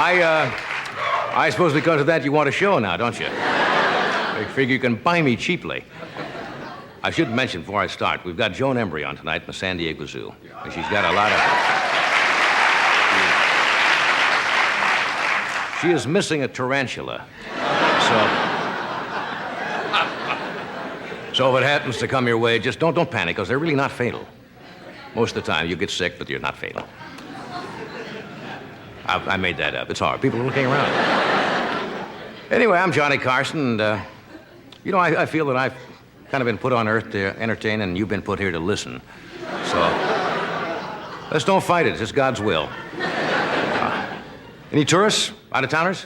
I suppose because of that you want a show now, don't you? I figure you can buy me cheaply. I should mention before I start, we've got Joan Embery on tonight in the San Diego Zoo. And she's got a lot of... She is missing a tarantula. So if it happens to come your way, just don't panic, because they're really not fatal. Most of the time, you get sick, but you're not fatal. I made that up. It's hard. People are looking around. Anyway, I'm Johnny Carson, and, I feel that I've kind of been put on earth to entertain, and you've been put here to listen. So, let's don't fight it. It's just God's will. Any tourists? Out-of-towners?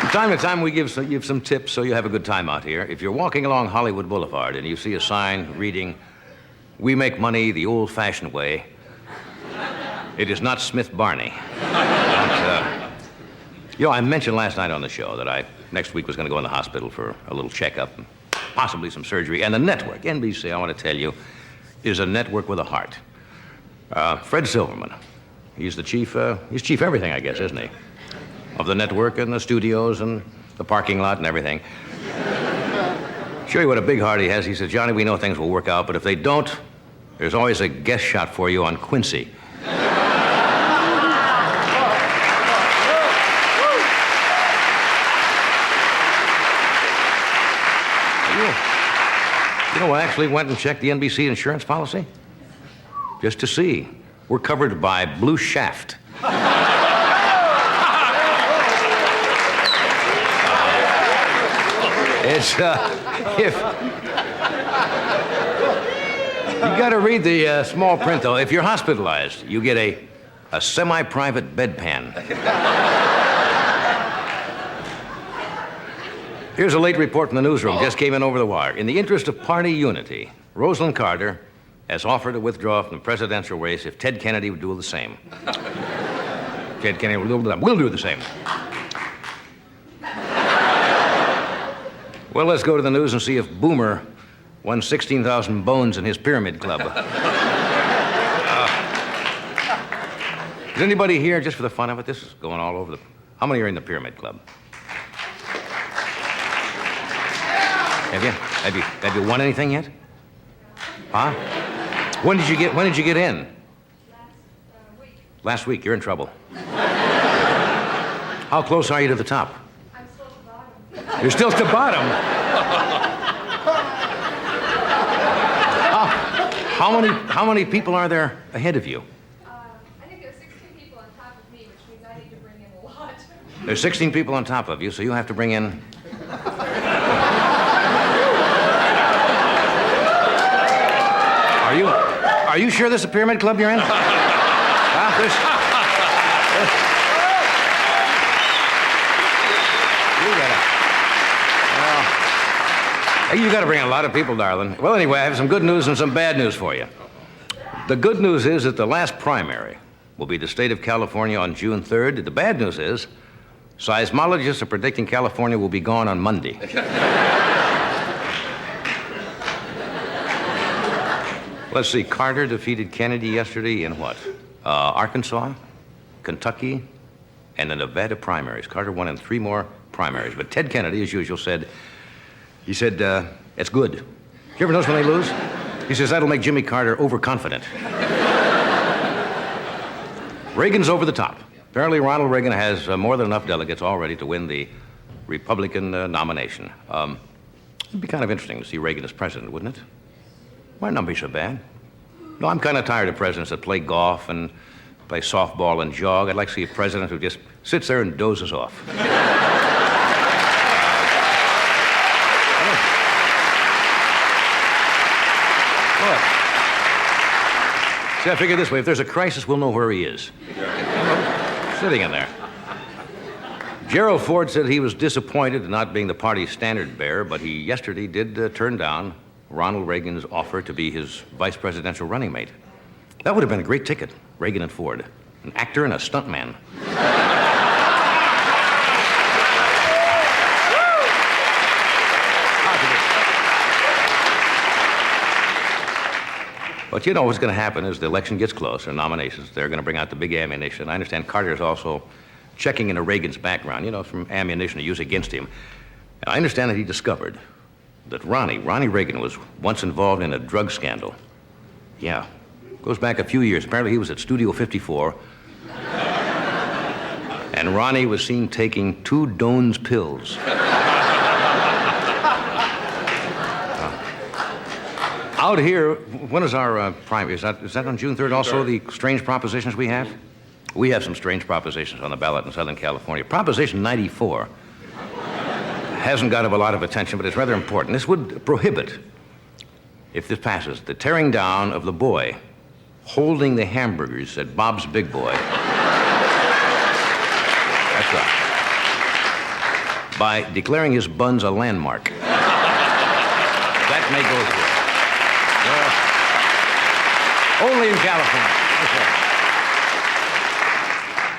From time to time, we give some tips so you have a good time out here. If you're walking along Hollywood Boulevard and you see a sign reading, "We make money the old-fashioned way," it is not Smith Barney. I mentioned last night on the show that next week was going to go in the hospital for a little checkup, possibly some surgery. And the network, NBC, I want to tell you, is a network with a heart. Fred Silverman, he's the chief, he's chief everything, I guess, isn't he? Of the network and the studios and the parking lot and everything. Show you what a big heart he has. He says, "Johnny, we know things will work out, but if they don't, there's always a guest shot for you on Quincy." I actually went and checked the NBC insurance policy just to see. We're covered by Blue Shaft. It's, if... You got to read the small print, though. If you're hospitalized, you get a semi-private bedpan. Here's a late report from the newsroom. Just came in over the wire. In the interest of party unity, Rosalind Carter has offered to withdraw from the presidential race if Ted Kennedy would do the same. Ted Kennedy will do the same. Well, let's go to the news and see if Boomer won 16,000 bones in his pyramid club. Is anybody here just for the fun of it? This is going all over the... How many are in the pyramid club? Have you won anything yet? Huh? When did you get in? Last week. Last week. You're in trouble. How close are you to the top? I'm still at the bottom. You're still at the bottom? How many people are there ahead of you? I think there's 16 people on top of me, which means I need to bring in a lot. There's 16 people on top of you, so you have to bring in... Are you sure this is a pyramid club you're in? You got to bring a lot of people, darling. Well, anyway, I have some good news and some bad news for you. The good news is that the last primary will be the state of California on June 3rd. The bad news is seismologists are predicting California will be gone on Monday. Let's see, Carter defeated Kennedy yesterday in what? Arkansas, Kentucky, and the Nevada primaries. Carter won in 3 more primaries. But Ted Kennedy, as usual, said, it's good. You ever notice when they lose? He says, that'll make Jimmy Carter overconfident. Reagan's over the top. Apparently, Ronald Reagan has more than enough delegates already to win the Republican nomination. It'd be kind of interesting to see Reagan as president, wouldn't it? Might not be so bad. No, I'm kind of tired of presidents that play golf and play softball and jog. I'd like to see a president who just sits there and dozes off. See, I figure this way, if there's a crisis, we'll know where he is. Sitting in there. Gerald Ford said he was disappointed in not being the party's standard bearer, but he yesterday did turn down Ronald Reagan's offer to be his vice presidential running mate. That would have been a great ticket, Reagan and Ford. An actor and a stuntman. But you know what's going to happen is the election gets close, or nominations, they're going to bring out the big ammunition. I understand Carter is also checking into Reagan's background, you know, from ammunition to use against him. And I understand that he discovered that Ronnie Reagan was once involved in a drug scandal. Yeah, goes back a few years. Apparently he was at Studio 54, and Ronnie was seen taking 2 Doan's pills. Out here, when is our primary? Is that on June 3rd also, the strange propositions we have? We have some strange propositions on the ballot in Southern California. Proposition 94 hasn't got a lot of attention, but it's rather important. This would prohibit, if this passes, the tearing down of the boy holding the hamburgers at Bob's Big Boy. That's right. By declaring his buns a landmark. That may go through. Only in California.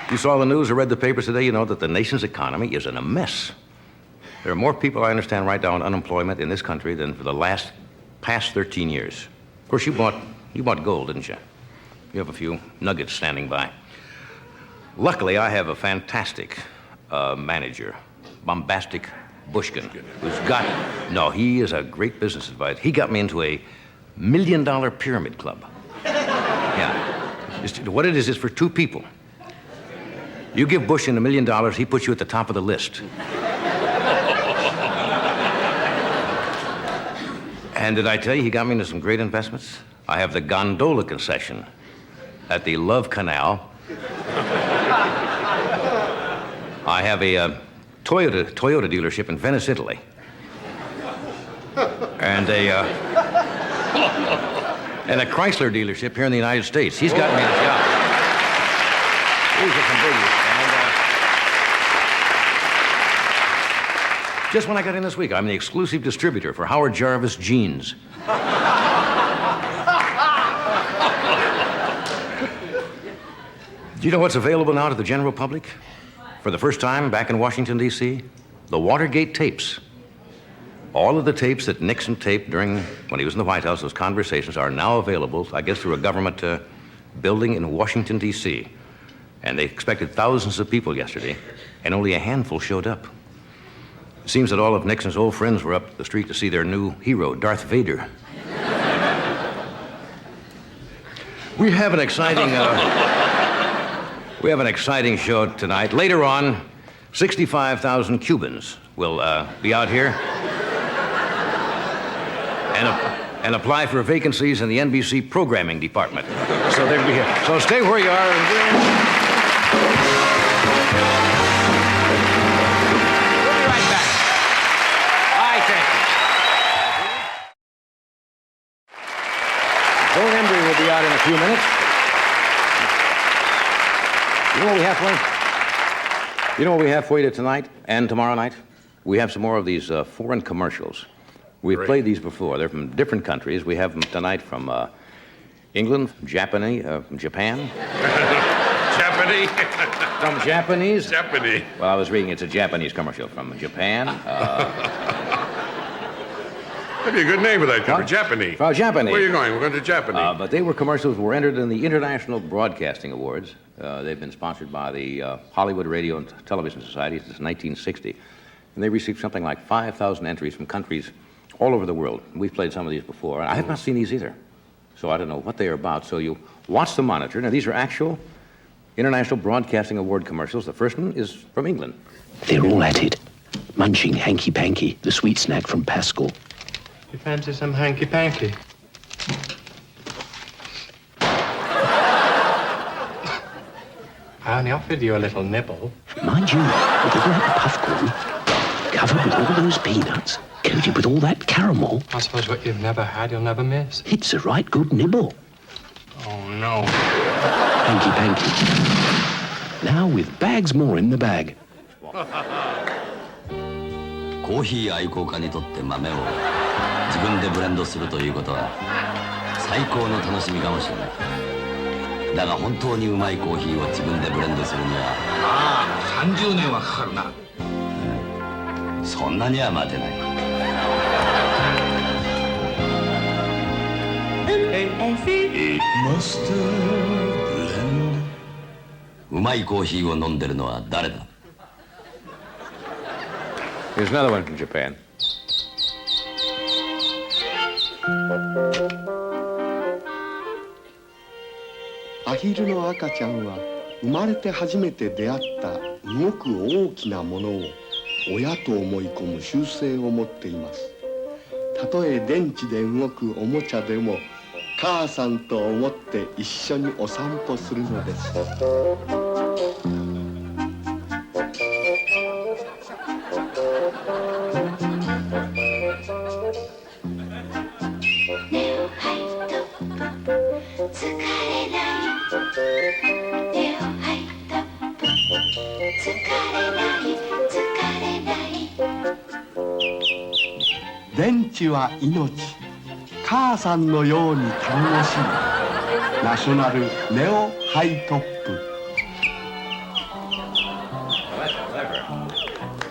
You saw the news or read the papers today, you know that the nation's economy is in a mess. There are more people, I understand, right now in unemployment in this country than for the past 13 years. Of course, you bought gold, didn't you? You have a few nuggets standing by. Luckily, I have a fantastic manager, Bombastic Bushkin, who's got, no, he is a great business advisor. He got me into a $1 million pyramid club. Yeah. What it is for 2 people. You give Bushkin $1 million, he puts you at the top of the list. And did I tell you he got me into some great investments? I have the gondola concession at the Love Canal. I have a Toyota dealership in Venice, Italy. And a Chrysler dealership here in the United States. He's got me a job. These are some biggies. And just when I got in this week, I'm the exclusive distributor for Howard Jarvis jeans. Do you know what's available now to the general public? For the first time back in Washington, D.C., the Watergate tapes. All of the tapes that Nixon taped when he was in the White House, those conversations, are now available, I guess, through a government building in Washington, D.C. And they expected thousands of people yesterday, and only a handful showed up. It seems that all of Nixon's old friends were up the street to see their new hero, Darth Vader. We have an exciting show tonight. Later on, 65,000 Cubans will be out here and apply for vacancies in the NBC programming department. So they'll be here. So stay where you are. We'll be right back. Bye, thank you. Joan Embery will be out in a few minutes. You know what we have for you? You know what we have for you tonight and tomorrow night? We have some more of these foreign commercials. We've played these before. They're from different countries. We have them tonight from England, Japan. Japanese? From Japanese? Japanese. Well, I was reading it's a Japanese commercial from Japan. That'd be a good name for that country, Japanese. From Japanese. Where are you going? We're going to Japanese. But they were commercials were entered in the International Broadcasting Awards. They've been sponsored by the Hollywood Radio and Television Society since 1960. And they received something like 5,000 entries from countries all over the world. We've played some of these before. I have not seen these either. So I don't know what they are about. So you watch the monitor. Now, these are actual International Broadcasting Award commercials. The first one is from England. They're all at it, munching hanky-panky, the sweet snack from Pascal. You fancy some hanky-panky? I only offered you a little nibble. Mind you, with the right puffcorn, covered with all those peanuts, coated with all that caramel. I suppose what you've never had, you'll never miss. It's a right good nibble. Oh, no. Hanky-panky. Now with bags more in the bag. コーヒー愛好家にとって豆を自分でブレンドするということは最高の楽しみかもしれない。だが本当にうまいコーヒーを自分でブレンドするには30年はかかるな。そんなには待てない。うまいコーヒーを飲んでるのは誰だ？ Here's another one from Japan. アヒルの赤ちゃんは生まれて初めて出会った動く大きなものを親と思い込む習性を持っています。たとえ電池で動くおもちゃでも母さんと思って一緒にお散歩するのです。電池は命。母さんのように楽しい。ナショナルネオハイトップ。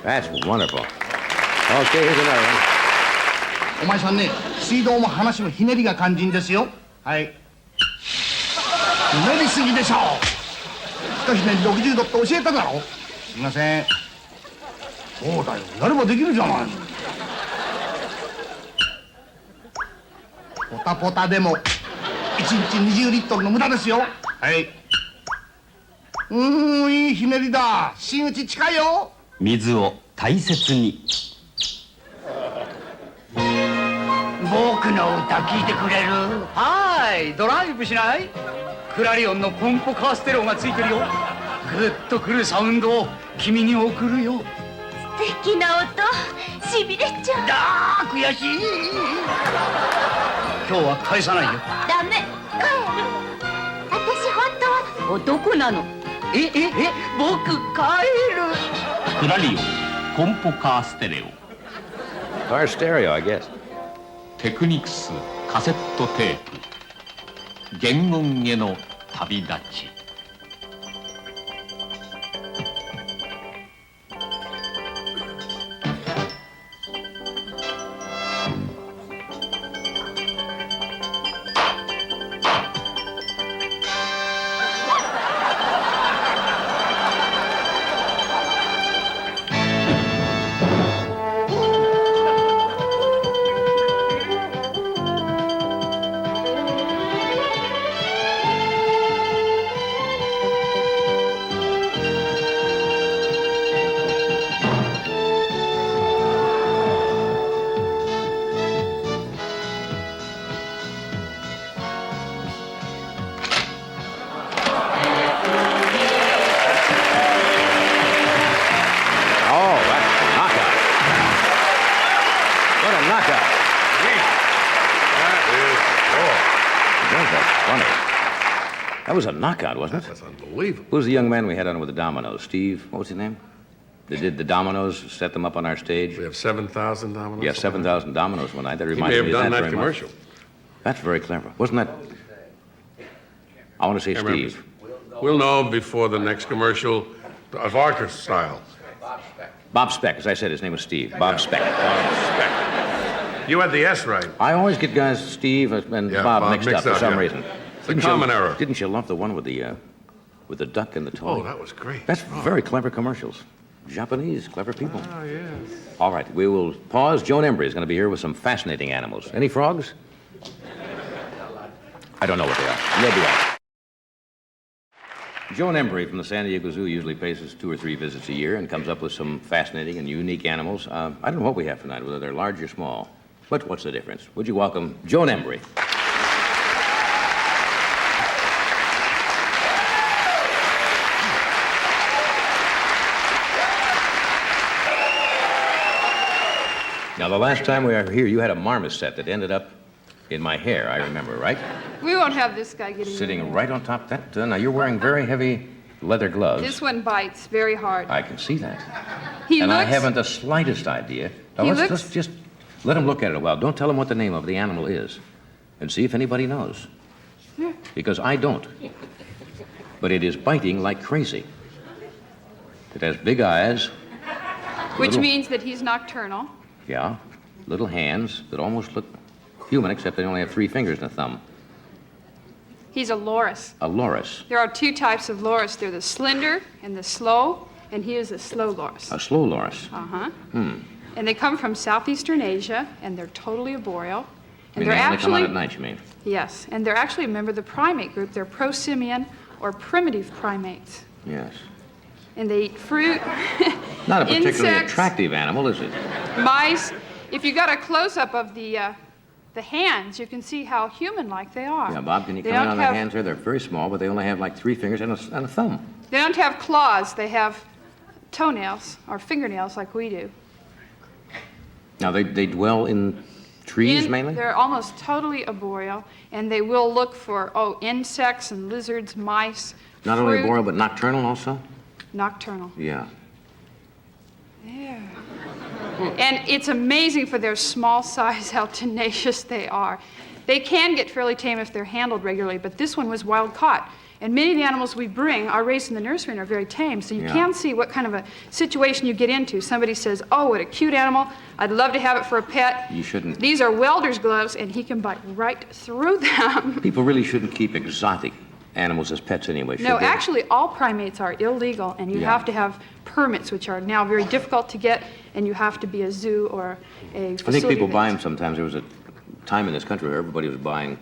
That's wonderful. Okay, here's another one. お前さんね、水道も話もひねりが肝心ですよ。はい。ひねりすぎでしょう。しかしね、60度って教えただろ。すみません。そうだよ、やればできるじゃない。ポタポタでも1日20リットルの無駄ですよ。はい。いいひねりだ。真打ち近いよ。水を大切に。僕の歌聞いてくれる？はい、ドライブしない？クラリオンのコンポカーステレオがついてるよ。グッとくるサウンドを君に送るよ。素敵な音、しびれちゃう。だー、悔しい。今日は返さないよ。ダメ、帰る。私本当は男なの。僕帰る。クラリオンコンポカーステレオ。 Car stereo, I guess. テクニクスカセットテープ。原音への旅立ち。That was a knockout, wasn't it? That's unbelievable. Who's the young man we had on with the dominoes? Steve? What was his name? They did the dominoes, set them up on our stage. We have 7,000 dominoes. Yeah, 7,000 dominoes one night. That He reminds may me have of done that that very commercial. much. That's very clever. Wasn't that? I want to say Can't remember. Steve. We'll know before the next commercial of our style. Bob Speck. As I said, his name was Steve. Bob Speck. You had the S right. I always get guys, Steve and Yeah, Bob mixed up for some yeah. reason. It's a common error. Didn't you love the one with the duck and the toy? Oh, that was great. That's very clever commercials. Japanese, clever people. Oh, yes. All right, we will pause. Joan Embery is going to be here with some fascinating animals. Any frogs? I don't know what they are. They'll be out. Joan Embery from the San Diego Zoo usually pays us 2 or 3 visits a year and comes up with some fascinating and unique animals. I don't know what we have tonight, whether they're large or small. But what's the difference? Would you welcome Joan Embery? Now, the last time we were here, you had a marmoset that ended up in my hair, I remember, right? We won't have this guy getting Sitting right on top. That. Now, you're wearing very heavy leather gloves. This one bites very hard. I can see that. I haven't the slightest idea. Now, let's just let him look at it a while. Don't tell him what the name of the animal is. And see if anybody knows. Because I don't. But it is biting like crazy. It has big eyes. Which means that he's nocturnal. Yeah, little hands that almost look human, except they only have 3 fingers and a thumb. He's a loris. A loris. There are two types of loris. They're the slender and the slow, and he is a slow loris. A slow loris. Uh-huh. And they come from southeastern Asia, and they're totally arboreal. And They they're only come out actually, at night, you mean? yes, and they're actually a member of the primate group. They're prosimian or primitive primates. Yes. And they eat fruit, Not a particularly insects, attractive animal, is it? mice. If you got a close-up of the hands, you can see how human-like they are. Yeah, Bob, can you They come in don't on the have- hands here? They're very small, but they only have like 3 fingers and a thumb. They don't have claws. They have toenails or fingernails like we do. Now, they dwell in trees mainly? They're almost totally arboreal, and they will look for, insects and lizards, mice, Not only fruit, arboreal, but nocturnal also? nocturnal. Yeah. There. And it's amazing for their small size how tenacious they are. They can get fairly tame if they're handled regularly, but this one was wild caught. And many of the animals we bring are raised in the nursery and are very tame, so you Yeah. can see what kind of a situation you get into. Somebody says, oh, what a cute animal. I'd love to have it for a pet. You shouldn't. These are welder's gloves, and he can bite right through them. People really shouldn't keep exotic animals as pets anyway, should No, they? actually, all primates are illegal, and you Yeah. have to have permits, which are now very difficult to get, and you have to be a zoo or a facility. I think people buy based. them sometimes. There was a time in this country where everybody was buying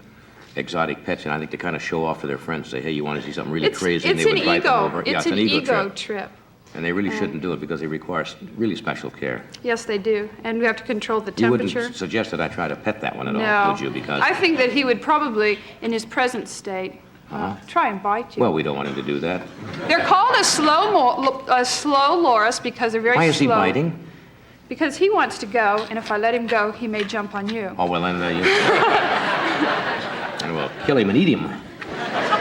exotic pets, and I think to kind of show off to their friends, say, hey, you want to see something really crazy, and It's they an would bite them ego. over. It's an ego trip. trip. And they really shouldn't do it because they require really special care. Yes, they do, and we have to control the You temperature. wouldn't suggest that I try to pet that one at all, No. would you? Because, I think that he would probably, in his present state, try and bite you. well, we don't want him to do that. They're called a slow loris because they're very slow. Why is he biting? Because he wants to go, and if I let him go, he may jump on you. Oh, well, then you... and we'll kill him and eat him.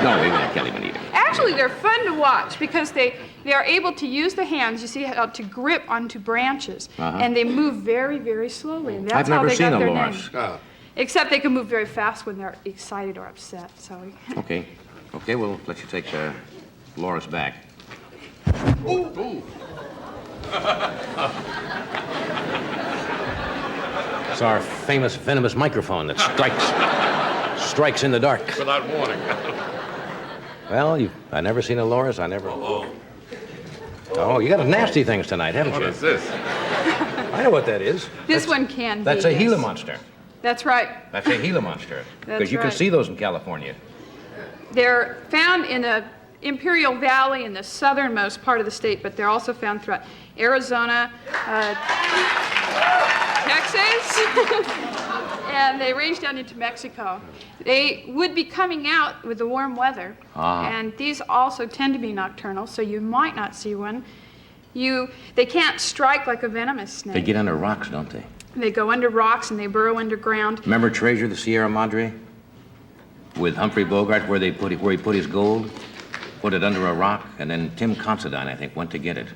No, we won't kill him and eat him. Actually, they're fun to watch because they are able to use the hands, you see, how to grip onto branches. And they move very, very slowly. And that's I've how never they seen got a their loris. name. Except they can move very fast when they're excited or upset. So Okay. Okay, we'll let you take Loris back. It's our famous venomous microphone that strikes in the dark. Without warning. Well, I've never seen a loris. Oh, you got nasty things tonight, haven't What you? is this? I know what that is. this one can That's be. a Gila yes. monster. That's right. That's a Gila monster. Because you can right. see those in California. They're found in the Imperial Valley in the southernmost part of the state, but they're also found throughout Arizona, Texas, and they range down into Mexico. They would be coming out with the warm weather, and these also tend to be nocturnal, so you might not see one. They can't strike like a venomous snake. They get under rocks, don't they? They go under rocks and they burrow underground. Remember Treasure of the Sierra Madre? With Humphrey Bogart, where he put his gold? Put it under a rock, and then Tim Considine, I think, went to get it.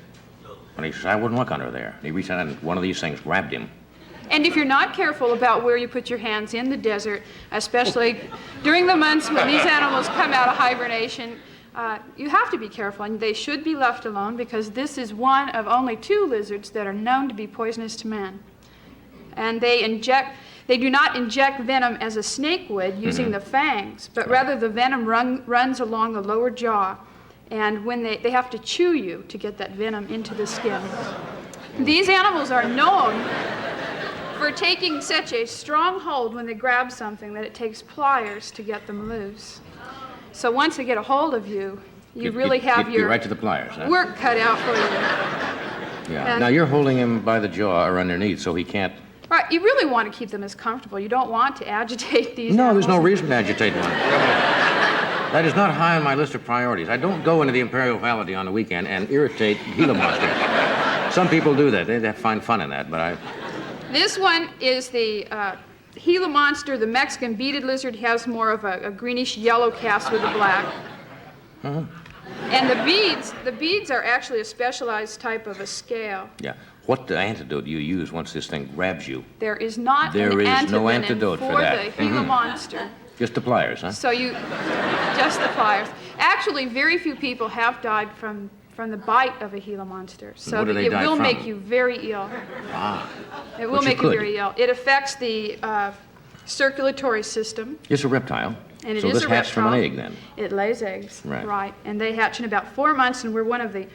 And he said, I wouldn't look under there. And he reached out and one of these things grabbed him. And if you're not careful about where you put your hands in the desert, especially during the months when these animals come out of hibernation, you have to be careful, and they should be left alone because this is one of only 2 lizards that are known to be poisonous to man. And they do not inject venom as a snake would using the fangs, but rather the venom runs along the lower jaw, and when they have to chew you to get that venom into the skin. These animals are known for taking such a strong hold when they grab something that it takes pliers to get them loose. So once they get a hold of you, you really have You're your right to the pliers, huh? work cut out for you. Yeah. and- Now, you're holding him by the jaw or underneath, so he can't... Right, you really want to keep them as comfortable. You don't want to agitate these No, there's no animals. reason to agitate one. That is not high on my list of priorities. I don't go into the Imperial Valley on the weekend and irritate Gila monsters. Some people do that. They find fun in that, but I... This one is the Gila monster, the Mexican beaded lizard. He has more of a greenish yellow cast with a black. And the beads are actually a specialized type of a scale. Yeah. What antidote do you use once this thing grabs you? There is not There an is no antivenom antidote for for that. the Gila monster. Just the pliers, huh? So just the pliers. Actually, very few people have died from the bite of a Gila monster. So What do they it die will from? make you very ill. Ah. It will But you make you could. very ill. It affects the circulatory system. It's a reptile. And it so is this a hatched from an reptile. egg, then. It lays eggs, Right. And they hatch in about 4 months, and we're one of the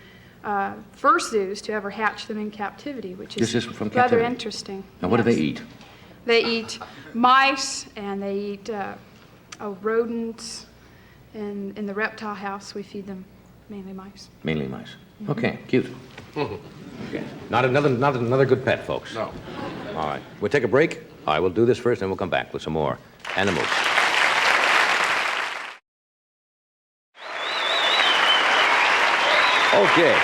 first zoos to ever hatch them in captivity, which is, This is from rather captivity. interesting. Now, what do they Yes. eat? They eat mice, and they eat rodents. And in the reptile house, we feed them mainly mice. Mainly mice. Okay, cute. Okay. Not another good pet, folks. No. All right. We'll take a break. I will do this first, and we'll come back with some more animals. Okay.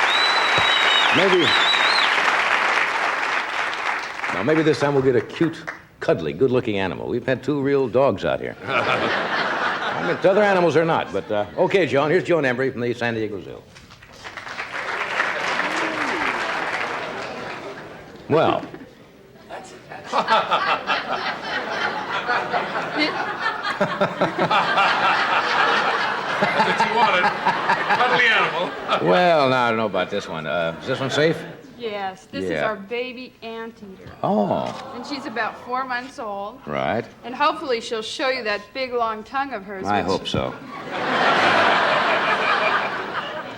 Maybe this time we'll get a cute, cuddly, good-looking animal. We've had 2 real dogs out here. I mean, other animals are not, but okay, Joan. Here's Joan Embery from the San Diego Zoo. Well, That's what you wanted. A cuddly animal. well, now I don't know about this one. Is this one safe? Yes, this is Yeah. our baby anteater. Oh, And she's about 4 months old. right. And hopefully she'll show you that big, long tongue of hers. I which- hope so.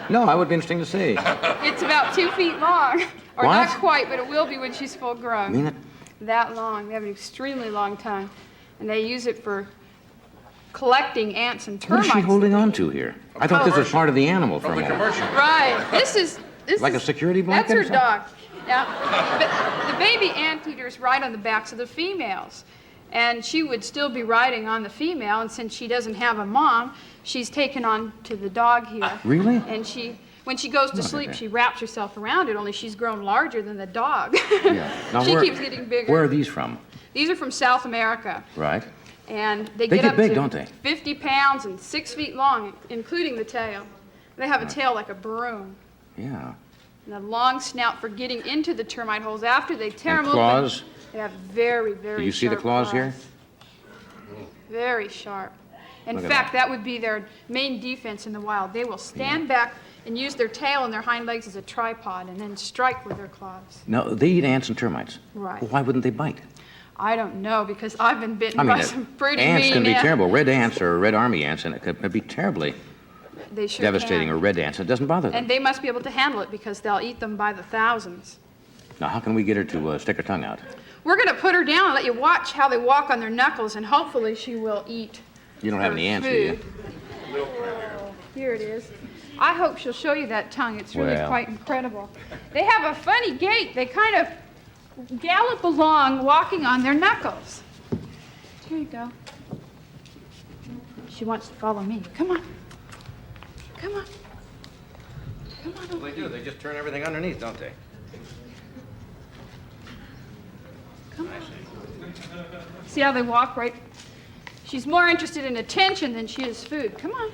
No, that would be interesting to see. It's about 2 feet long. Or What? not quite, but it will be when she's full grown. Mean it? That long. They have an extremely long tongue. And they use it for collecting ants and What is termites. she holding on to here? I thought this was part of the animal for a From the moment. commercial. Right. This Like a is- security blanket or That's her something? dog. Yeah. But the baby anteater's right on the backs of the females. And she would still be riding on the female, and since she doesn't have a mom, she's taken on to the dog here. Really? And when she goes to sleep, she wraps herself around it, only she's grown larger than the dog. Yeah. Now, She where- keeps getting bigger. Where are these from? These are from South America, Right. and they They get get up big, to don't they? 50 pounds and 6 feet long, including the tail. They have a tail like a broom. Yeah. And a long snout for getting into the termite holes after they tear And them claws? open. They have very, very Do you see the sharp claws here? Very sharp. In Look at fact, that would be their main defense in the wild. They will stand back and use their tail and their hind legs as a tripod and then strike with their claws. No, they eat ants and termites. Right. Well, why wouldn't they bite? I don't know, because I've been bitten I mean, by some pretty ants mean can be ants. terrible. Red ants or red army ants, and it could be terribly They sure devastating. can. Or red ants, it doesn't bother them. And they must be able to handle it because they'll eat them by the thousands. Now, how can we get her to stick her tongue out? We're going to put her down and let you watch how they walk on their knuckles, and hopefully she will eat. You don't have her any ants, do you? food. Here it is. I hope she'll show you that tongue. It's really Well. quite incredible. They have a funny gait. They kind of gallop along, walking on their knuckles. Here you go. She wants to follow me. Come on. Come on. Come on over They here. do. They just turn everything underneath, don't they? Come on. See how they walk, right? She's more interested in attention than she is food. Come on.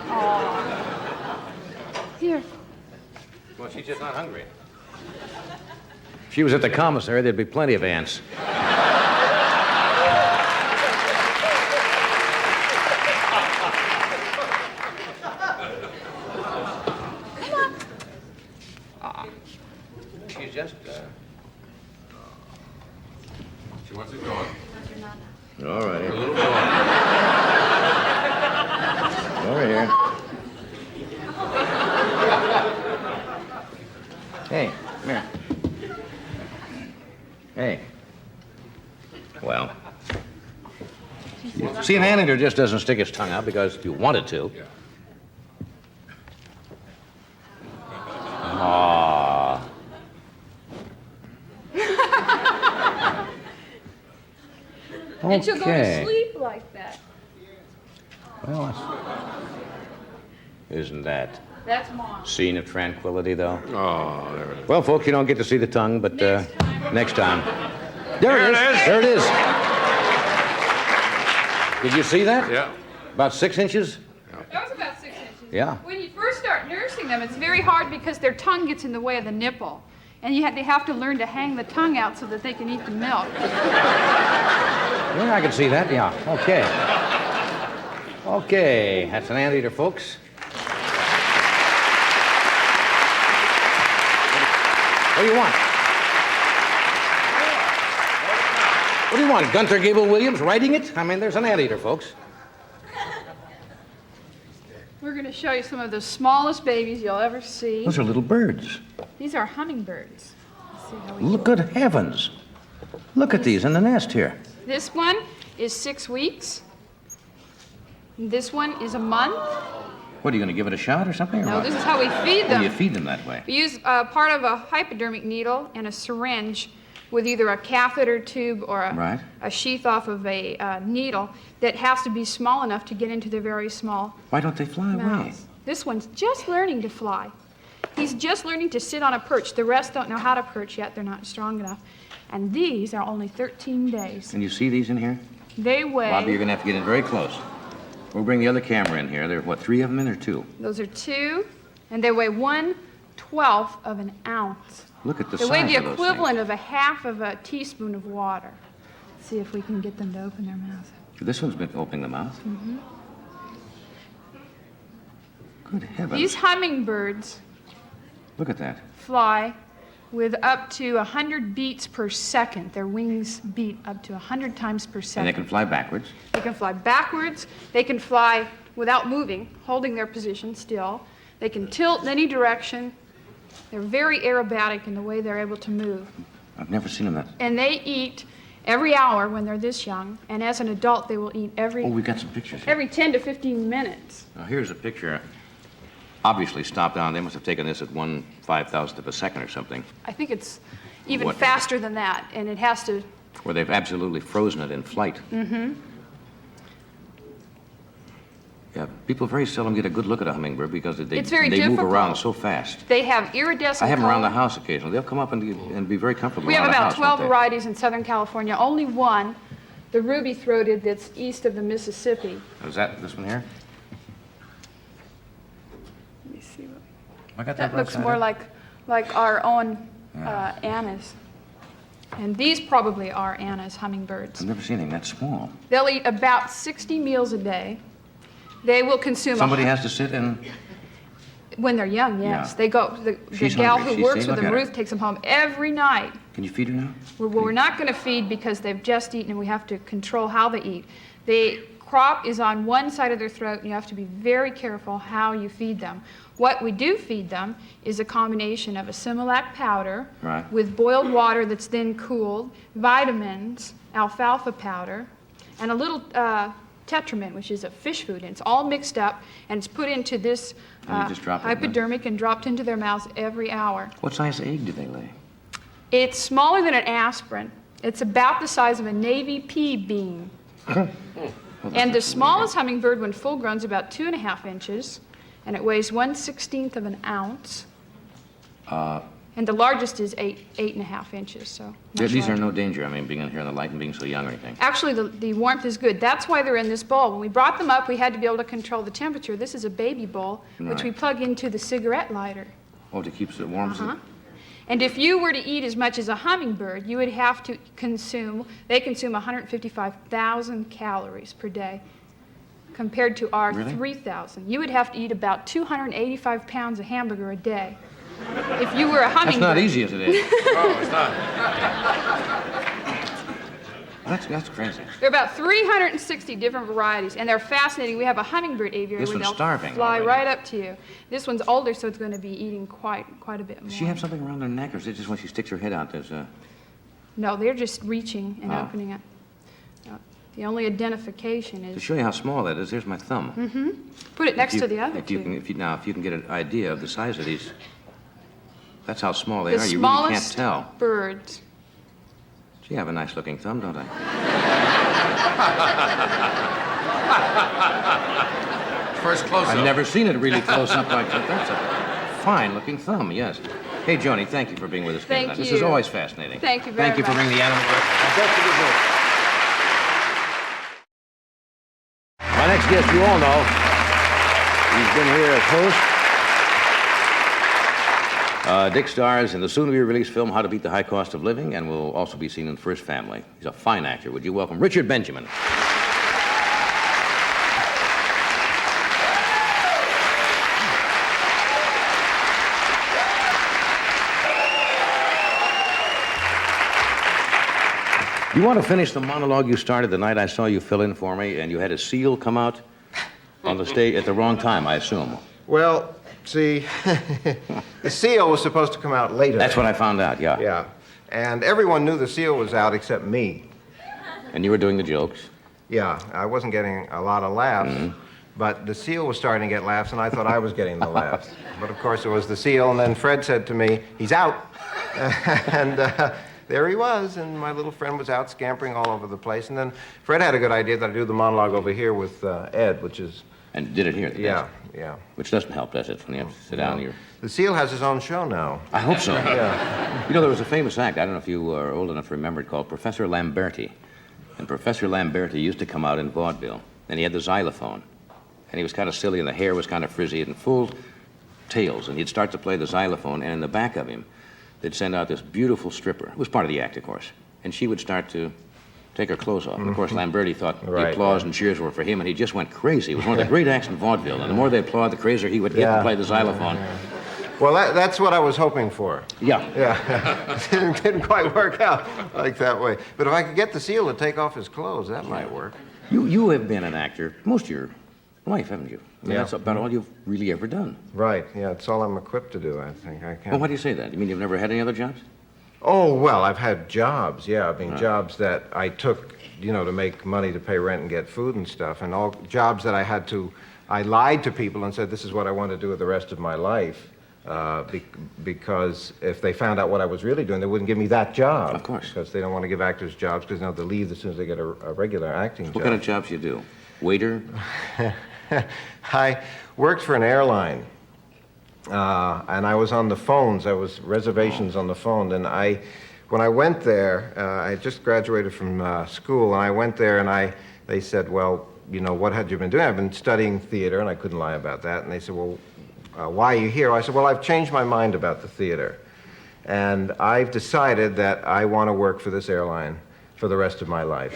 Aw. Here. Well, she's just not hungry. If she was at the commissary, there'd be plenty of ants. She's just, She wants it gone. all right. A little gone. Over here. Hey, come here. Hey. Well. See, an anteater just doesn't stick its tongue out because you want it to. Aw. And she'll go to Okay. sleep like that. Well, isn't that That's Mom. scene of tranquility, though? Oh, there it is. Well, folks, you don't get to see the tongue, but next time. There it is. is. There it is. Did you see that? Yeah. About 6 inches? That was about 6 inches. Yeah. When you first start nursing them, it's very hard because their tongue gets in the way of the nipple. And they have to learn to hang the tongue out so that they can eat the milk. Yeah, I can see that. Yeah. Okay. Okay. That's an anteater, folks. What do you want? What do you want, Gunter Gable-Williams writing it? I mean, there's an anteater, folks. We're going to show you some of the smallest babies you'll ever see. Those are little birds. These are hummingbirds. Let's see how we Look, good heavens. Look at these in the nest here. This one is 6 weeks. This one is a month. What, are you going to give it a shot or something? Or No, what? this is how we feed Oh, them. you feed them that way. We use part of a hypodermic needle and a syringe with either a catheter tube or Right. a sheath off of a needle that has to be small enough to get into their very small Why don't they fly away? mouths. This one's just learning to fly. He's just learning to sit on a perch. The rest don't know how to perch yet. They're not strong enough. And these are only 13 days. Can you see these in here? They weigh... Bobby, you're going to have to get in very close. We'll bring the other camera in here. There are, what, 3 of them in or 2? Those are 2, and they weigh 1/12 of an ounce. Look at the They size weigh the of those equivalent of a half of a teaspoon of water. Let's see if we can get them to open their mouth. things. This one's been opening the mouth. Mm-hmm. Good heavens. These hummingbirds Look at that. fly with up to 100 beats per second. Their wings beat up to 100 times per And second. they can fly backwards. They can fly backwards. They can fly without moving, holding their position still. They can tilt in any direction. They're very aerobatic in the way they're able to move. I've never seen them that. And they eat every hour when they're this young, and as an adult, they will eat Oh, every we got some pictures here. 10 to 15 minutes. Now, here's a picture. Obviously stopped down. They must have taken this at 1/5000th of a second or something, I think it's even What? faster than that, and it has to. where they've absolutely frozen it in flight. Mm-hmm. Yeah, people very seldom get a good look at a hummingbird because they It's very move difficult. around so fast. They have iridescent. I have them around the color. house occasionally. They'll come up and be very comfortable We have around the about house, 12 won't they? varieties in Southern California. Only one, the ruby-throated, that's east of the Mississippi. Is that this one here? Let me see. I got That right looks side more up. like our own Anna's. And these probably are Anna's hummingbirds. I've never seen anything that small. They'll eat about 60 meals a day. They will consume. Somebody has to sit and... When they're young, yes. Yeah. They go. The She's gal hungry. who She's works saying, with them, "Look at her." Ruth, takes them home every night. Can you feed her now? We're not going to feed because they've just eaten, and we have to control how they eat. The crop is on one side of their throat, and you have to be very careful how you feed them. What we do feed them is a combination of a Similac powder Right. with boiled water that's then cooled, vitamins, alfalfa powder, and a little Tetramint, which is a fish food, and it's all mixed up, and it's put into this And you just drop it in the- hypodermic and dropped into their mouths every hour. What size egg do they lay? It's smaller than an aspirin. It's about the size of a Navy pea bean. And the smallest hummingbird, when full grown, is about 2.5 inches, and it weighs 1/16 of an ounce. And the largest is 8.5 inches, so much These are larger. no danger, I mean, being in here in the light and being so young or anything. Actually, the warmth is good. That's why they're in this bowl. When we brought them up, we had to be able to control the temperature. This is a baby bowl, which we Right. plug into the cigarette lighter. Oh, to keep it warm? Uh-huh. And if you were to eat as much as a hummingbird, you would have to they consume 155,000 calories per day compared to our Really? 3,000. You would have to eat about 285 pounds of hamburger a day. If you were a That's hummingbird. not easy as it is. Oh, it's not. That's crazy. There are about 360 different varieties, and they're fascinating. We have a hummingbird aviary This where one's they'll starving fly already. right up to you. This one's older, so it's going to be eating quite a bit more. Does she have something around her neck, or is it just when she sticks her head out, there's a... No, they're just reaching and Ah. opening it. The only identification To is show you how small that is, there's my thumb. put it next If to you- the other if you two. can, if you can get an idea of the size of these, that's how small they The are. You really can't smallest tell. birds. Gee, I have a nice looking thumb, don't I? First close-up. I've never seen it really close up like that. That's a fine looking thumb, yes. Hey, Joni, thank you for being with us again Thank tonight. This is you. always fascinating. Thank you very Thank you for much. bringing the animal. My next guest, you all know, he's been here as host. Dick stars in the soon-to-be-released film How to Beat the High Cost of Living, and will also be seen in First Family. He's a fine actor. Would you welcome Richard Benjamin? You want to finish the monologue you started the night I saw you fill in for me, and you had a seal come out on the stage at the wrong time, I assume. Well, see, the seal was supposed to come out later. That's what I found out, yeah. Yeah. And everyone knew the seal was out except me. And you were doing the jokes. Yeah, I wasn't getting a lot of laughs, but the seal was starting to get laughs, and I thought I was getting the laughs. But of course, it was the seal, and then Fred said to me, "He's out." And there he was, and my little friend was out scampering all over the place. And then Fred had a good idea that I do the monologue over here with Ed, which is... And did it here at the desk. Yeah. Which doesn't help, does it, when you have to sit down here? The seal has his own show now. I hope so. Yeah. You know, there was a famous act, I don't know if you are old enough to remember it, called Professor Lamberti. And Professor Lamberti used to come out in vaudeville, and he had the xylophone. And he was kind of silly, and the hair was kind of frizzy and full tails. And he'd start to play the xylophone, and in the back of him, they'd send out this beautiful stripper. It was part of the act, of course. And she would start to take her clothes off. And of course, Lamberti thought the applause and cheers were for him, and he just went crazy. It was one of the great acts in vaudeville. And the more they applaud, the crazier he would get to play the xylophone. Well, that's what I was hoping for. Yeah. Yeah. It didn't quite work out like that way. But if I could get the seal to take off his clothes, that might work. You have been an actor most of your life, haven't you? I mean, Yeah. that's about all you've really ever done. Right, yeah, it's all I'm equipped to do, I think. I can't... Well, why do you say that? You mean you've never had any other jobs? Oh, well, I've had jobs, yeah. I mean, jobs that I took, to make money to pay rent and get food and stuff, and all jobs that I lied to people and said, this is what I want to do with the rest of my life, because if they found out what I was really doing, they wouldn't give me that job. Of course. Because they don't want to give actors jobs because they'll leave as soon as they get a regular acting job. What kind of jobs you do? Waiter? I worked for an airline. And I was on the phones. I was reservations on the phone. And when I went there, I just graduated from school, and I went there, and they said, well, what had you been doing? I've been studying theater, and I couldn't lie about that. And they said, well, why are you here? I said, well, I've changed my mind about the theater, and I've decided that I want to work for this airline for the rest of my life.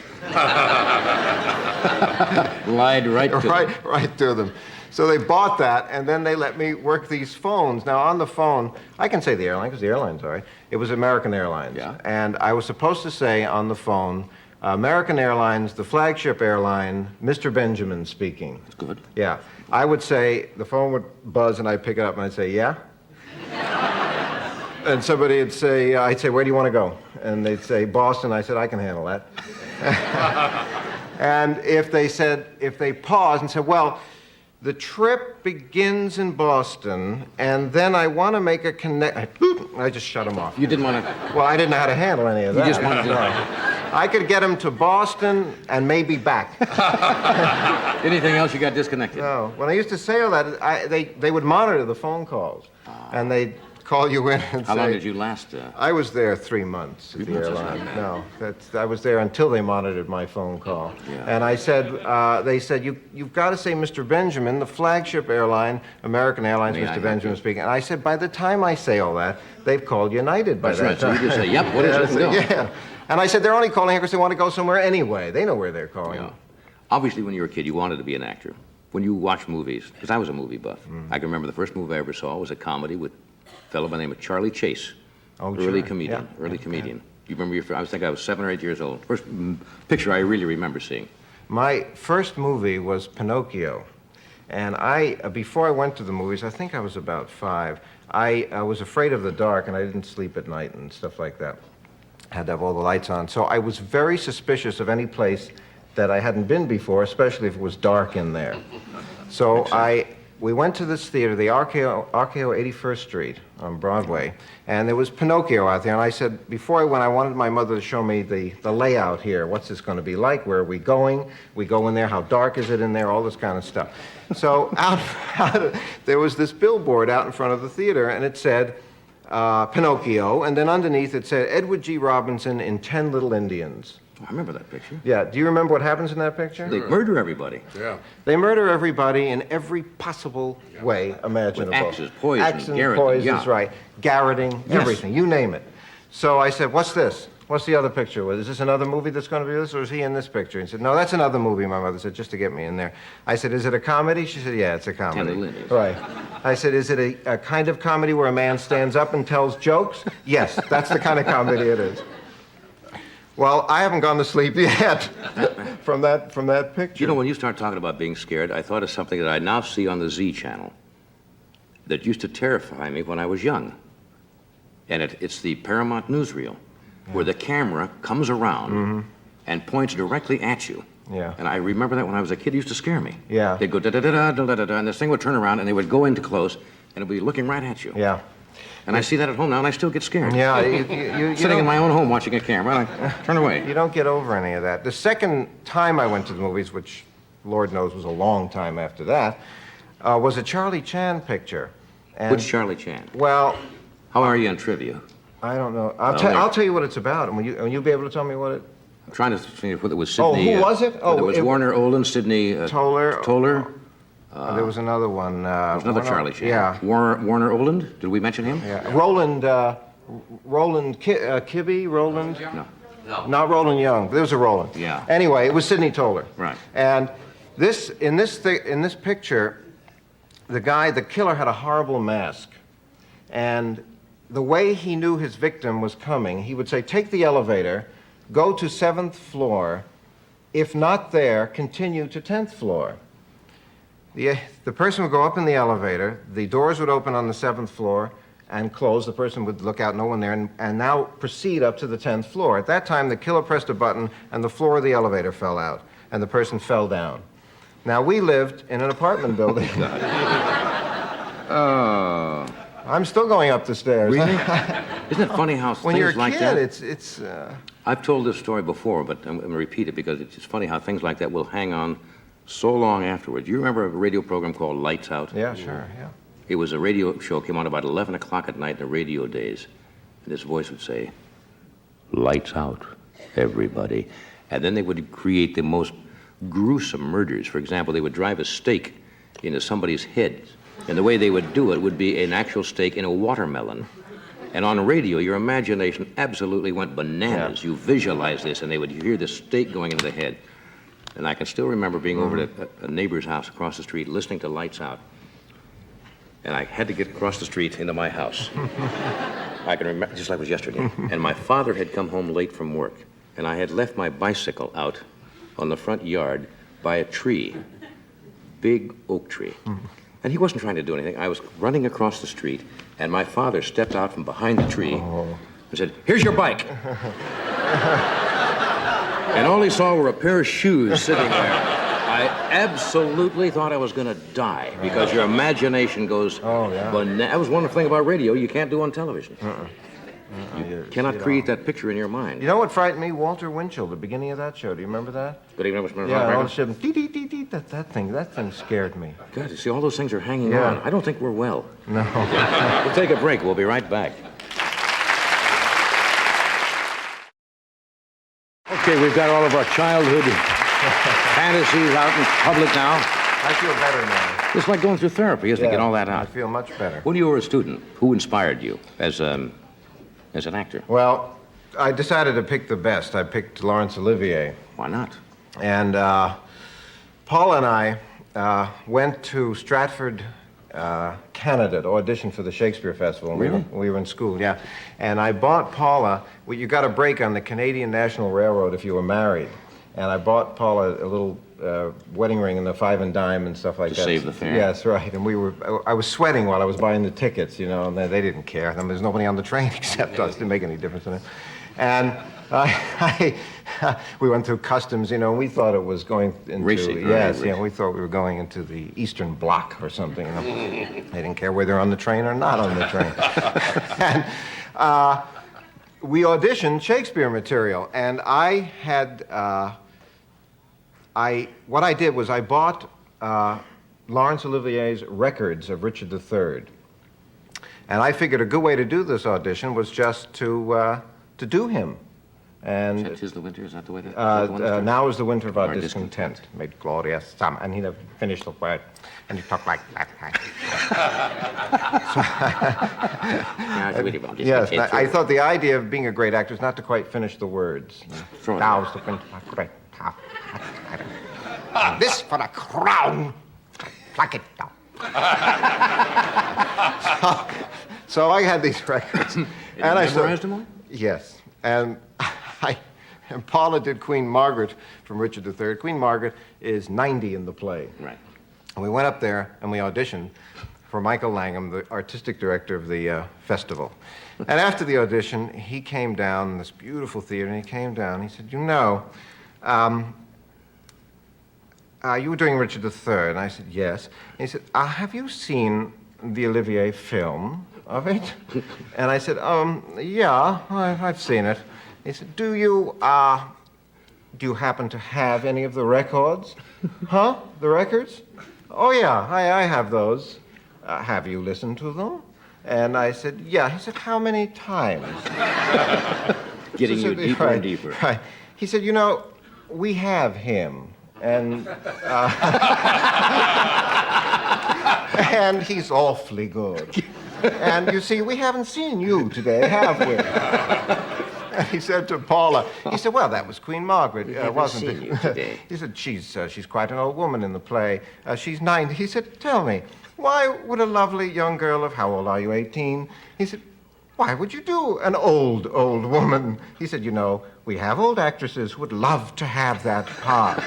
Lied right to them. Right to them. So they bought that, and then they let me work these phones. Now, on the phone, I can say the airline, because the airline's all right. It was American Airlines. Yeah. And I was supposed to say on the phone, American Airlines, the flagship airline, Mr. Benjamin speaking. That's good. Yeah. I would say, the phone would buzz, and I'd pick it up, and I'd say, yeah? And somebody would say, I'd say, where do you want to go? And they'd say, Boston. I said, I can handle that. And if they paused and said, well, the trip begins in Boston, and then I want to make a I just shut him off. You didn't want to... Well, I didn't know how to handle any of that. You just wanted to... I could get him to Boston and maybe back. Anything else, you got disconnected? No. When I used to say all that, they would monitor the phone calls, and they'd call you in and How long did you last? I was there 3 months at the airline. No, I was there until they monitored my phone call. Yeah. And I said, they said, you've got to say Mr. Benjamin, the flagship airline, American Airlines, Mr. Benjamin speaking. And I said, by the time I say all that, they've called United by that time. So you just say, yep, what is it? Yeah. And I said, they're only calling here because they want to go somewhere anyway. They know where they're calling. Yeah. Obviously, when you were a kid, you wanted to be an actor. When you watch movies, because I was a movie buff, I can remember the first movie I ever saw was a comedy with a fellow by the name of Charlie Chase. Oh, early sure. comedian. Yeah. Early comedian. Do you remember I think I was 7 or 8 years old. First picture I really remember seeing. My first movie was Pinocchio. And before I went to the movies, I think I was about 5, I was afraid of the dark, and I didn't sleep at night and stuff like that. Had to have all the lights on. So I was very suspicious of any place that I hadn't been before, especially if it was dark in there. So we went to this theater, the RKO 81st Street on Broadway, and there was Pinocchio out there. And I said, before I went, I wanted my mother to show me the layout here. What's this going to be like? Where are we going? We go in there. How dark is it in there? All this kind of stuff. So there was this billboard out in front of the theater, and it said, Pinocchio, and then underneath it said, Edward G. Robinson in 10 Little Indians. I remember that picture. Yeah, do you remember what happens in that picture? They murder everybody. Yeah. They murder everybody in every possible way imaginable. With axes, poison, Axes, garroting, poisons, right. Garroting, Yes. everything, you name it. So I said, what's this? What's the other picture? Is this another movie that's going to be this, or is he in this picture? He said, no, that's another movie, my mother said, just to get me in there. I said, is it a comedy? She said, yeah, it's a comedy. 10 Little Indians. Right. I said, is it a kind of comedy where a man stands up and tells jokes? Yes, that's the kind of comedy it is. Well, I haven't gone to sleep yet from that picture. You know, when you start talking about being scared, I thought of something that I now see on the Z channel that used to terrify me when I was young. And it's the Paramount newsreel, where the camera comes around and points directly at you. Yeah. And I remember that when I was a kid, it used to scare me. Yeah. They'd go da-da-da-da, da-da-da-da, and this thing would turn around, and they would go into close, and it would be looking right at you. Yeah. And I see that at home now, and I still get scared. Yeah, you Sitting in my own home watching a camera, and I turn away. You don't get over any of that. The second time I went to the movies, which Lord knows was a long time after that, was a Charlie Chan picture. And, Which Charlie Chan? Well, how are you in trivia? I don't know. I'll tell you what it's about, and will you be able to tell me what it... I'm trying to see if it was Sidney... Oh, who was it? It was Warner Oland, Sidney... Toller. Toller. There was another one. There's another Charlie Chan. Yeah. Warner Oland? Did we mention him? Yeah. Roland Kibbe? Roland? No. Not Roland Young. There was a Roland. Yeah. Anyway, it was Sidney Toller. Right. And in this picture, the killer had a horrible mask. And the way he knew his victim was coming, he would say, take the elevator, go to 7th floor. If not there, continue to 10th floor. The person would go up in the elevator, the doors would open on the 7th floor and close. The person would look out, no one there, and now proceed up to the 10th floor. At that time, the killer pressed a button and the floor of the elevator fell out, and the person fell down. Now, we lived in an apartment building. Oh. I'm still going up the stairs. Really? Isn't it funny how when things you're a like kid, that... it's I've told this story before, but I'm going to repeat it because it's just funny how things like that will hang on so long afterwards. You remember a radio program called Lights Out? Yeah, sure, yeah. It was a radio show, came on about 11 o'clock at night in the radio days. And this voice would say, lights out, everybody. And then they would create the most gruesome murders. For example, they would drive a stake into somebody's head. And the way they would do it would be an actual stake in a watermelon. And on radio, your imagination absolutely went bananas. Yeah. You visualized this, and they would hear the stake going into the head. And I can still remember being over at a neighbor's house across the street, listening to Lights Out. And I had to get across the street into my house. I can remember, just like it was yesterday. And my father had come home late from work, and I had left my bicycle out on the front yard by a tree, big oak tree. And he wasn't trying to do anything. I was running across the street, and my father stepped out from behind the tree and said, here's your bike. And all he saw were a pair of shoes sitting there. I absolutely thought I was going to die because your imagination goes bananas. That was one thing about radio you can't do on television. You cannot create that picture in your mind. You know what frightened me? Walter Winchell, the beginning of that show. Do you remember that? Good evening, Mr. Yeah, all the shit, that thing scared me. God, you see, all those things are hanging on. I don't think we're well. No. We'll take a break. We'll be right back. Okay, we've got all of our childhood fantasies out in public now. I feel better now. It's like going through therapy, isn't it? Get all that out. I feel much better. When you were a student, who inspired you as an actor? Well, I decided to pick the best. I picked Laurence Olivier. Why not? And Paul and I went to Stratford, Canada to audition for the Shakespeare Festival. Really? We were in school, yeah. And I bought Paula, well, you got a break on the Canadian National Railroad if you were married. And I bought Paula a little wedding ring and the 5 and dime and stuff like that. To save the fare. Yes, right. And I was sweating while I was buying the tickets, you know, and they didn't care. I mean, there's nobody on the train except us. It didn't make any difference to them. And we went through customs, you know, and we thought it was going into... Racing, yes, right, yeah, we thought we were going into the Eastern Bloc or something. You know? They didn't care whether on the train or not on the train. And we auditioned Shakespeare material, and I had... what I did was I bought Laurence Olivier's records of Richard III. And I figured a good way to do this audition was just to do him. And 'Tis the winter, is that the way that... now is the winter of our discontent, made glorious summer. And he never finished the word, and he talked like that. Yes, I thought the idea of being a great actor is not to quite finish the words. Now is the winter of our great... This for the crown, pluck it down. So I had these records, and I memorized them all? Yes, and And Paula did Queen Margaret from Richard III. Queen Margaret is 90 in the play. Right. And we went up there and we auditioned for Michael Langham, the artistic director of the festival. And after the audition, he came down in this beautiful theater, and he came down, he said, you know, you were doing Richard III, and I said, yes. And he said, have you seen the Olivier film of it? And I said, yeah, I've seen it. He said, do you happen to have any of the records? Huh? The records? Oh, yeah, I have those. Have you listened to them? And I said, yeah. He said, how many times? Getting you deeper and deeper. Right. He said, you know, we have him. And, and he's awfully good. And you see, we haven't seen you today, have we? And he said to Paula, he said, well, that was Queen Margaret, wasn't it? You today. He said, she's quite an old woman in the play. She's 90. He said, tell me, why would a lovely young girl of, how old are you, 18? He said, why would you do an old woman? He said, you know, we have old actresses who would love to have that part.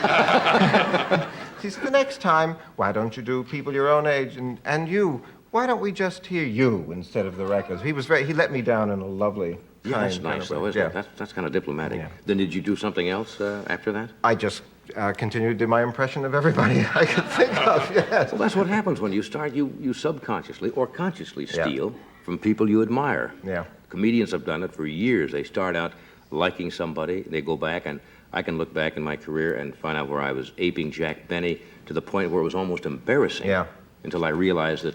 He said, the next time, why don't you do people your own age? And you, why don't we just hear you instead of the records? He let me down in a lovely Yeah, that's nice, though, isn't it? That's kind of diplomatic. Yeah. Then did you do something else after that? I just continued to do my impression of everybody I could think of, yes. Well, that's what happens when you start. You subconsciously or consciously Yeah. steal from people you admire. Yeah. Comedians have done it for years. They start out liking somebody. They go back, and I can look back in my career and find out where I was aping Jack Benny to the point where it was almost embarrassing. Yeah. Until I realized that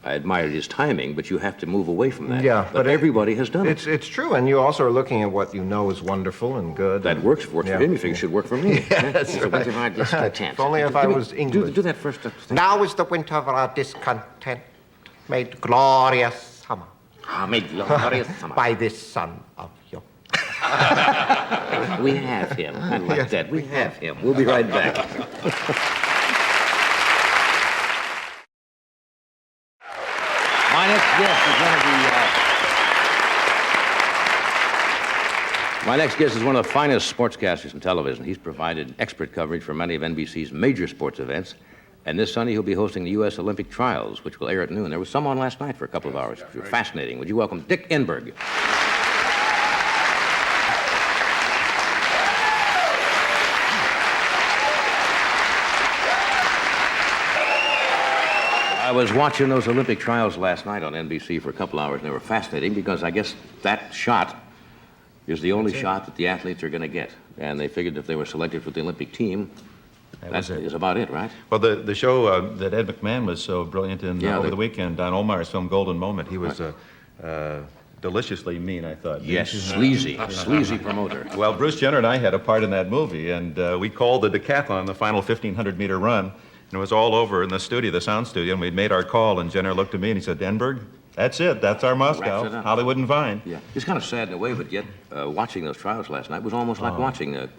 I admired his timing, but you have to move away from that. Yeah, but everybody has done it. It's true, and you also are looking at what you know is wonderful and good. That works for Yeah. him. You think it should work for me. Yeah, that's The winter of our discontent. If only if I was English. Do that first. Now is the winter of our discontent made glorious summer Made glorious summer. by this son of yours. We have him. I like that. We have him. We'll be right back. My next guest is one of My next guest is one of the finest sportscasters in television. He's provided expert coverage for many of NBC's major sports events. And this Sunday, he'll be hosting the U.S. Olympic trials, which will air at noon. There was some on last night for a couple of hours, which were fascinating. Would you welcome Dick Enberg? I was watching those Olympic trials last night on NBC for a couple hours, and they were fascinating because I guess that shot is the only shot that the athletes are going to get. And they figured if they were selected for the Olympic team, that is about it, right? Well, the show that Ed McMahon was so brilliant in over the weekend, Don Olmeyer's film Golden Moment, he was deliciously mean, I thought. Yes, sleazy promoter. Well, Bruce Jenner and I had a part in that movie, and we called the decathlon, the final 1,500-meter run, and it was all over in the studio, the sound studio, and we'd made our call, and Jenner looked at me and he said, Enberg, that's it. That's our Moscow. Hollywood and Vine. Yeah. It's kind of sad in a way, but yet watching those trials last night was almost like watching a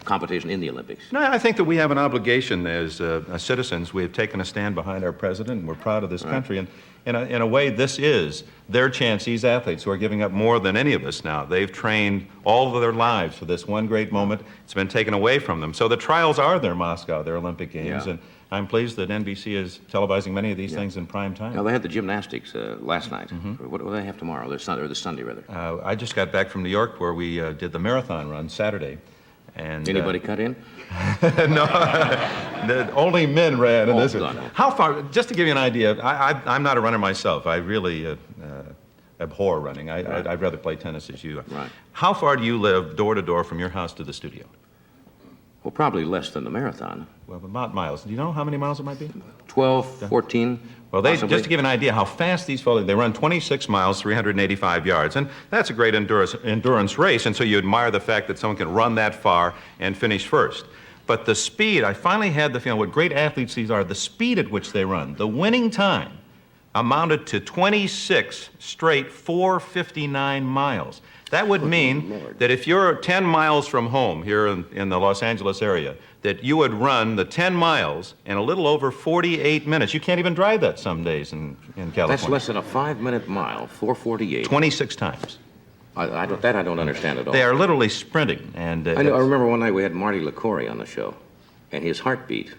competition in the Olympics. No, I think that we have an obligation as citizens. We have taken a stand behind our president, and we're proud of this country. And in a way, this is their chance, these athletes who are giving up more than any of us now. They've trained all of their lives for this one great moment. It's been taken away from them. So the trials are their Moscow, their Olympic Games. Yeah. And I'm pleased that NBC is televising many of these things in prime time. Now, they had the gymnastics last night. What do they have tomorrow? Or this Sunday, rather. I just got back from New York where we did the marathon run Saturday. And anybody cut in? No, only men ran in this. God. How far? Just to give you an idea, I'm not a runner myself. I really abhor running. I'd rather play tennis as you. Right. How far do you live door to door from your house to the studio? Well, probably less than the marathon. Well, about miles. Do you know how many miles it might be? 12, 14. Well, just to give you an idea how fast these fellows, they run 26 miles, 385 yards, and that's a great endurance race, and so you admire the fact that someone can run that far and finish first. But the speed, I finally had the feeling what great athletes these are, the speed at which they run, the winning time amounted to 26 straight 4:59 miles. That would mean that if you're 10 miles from home here in the Los Angeles area, that you would run the 10 miles in a little over 48 minutes. You can't even drive that some days in California. That's less than a 5-minute mile, 4:48. 26 times. I don't understand at all. They are literally sprinting, and I remember one night we had Marty LaCourie on the show, and his heartbeat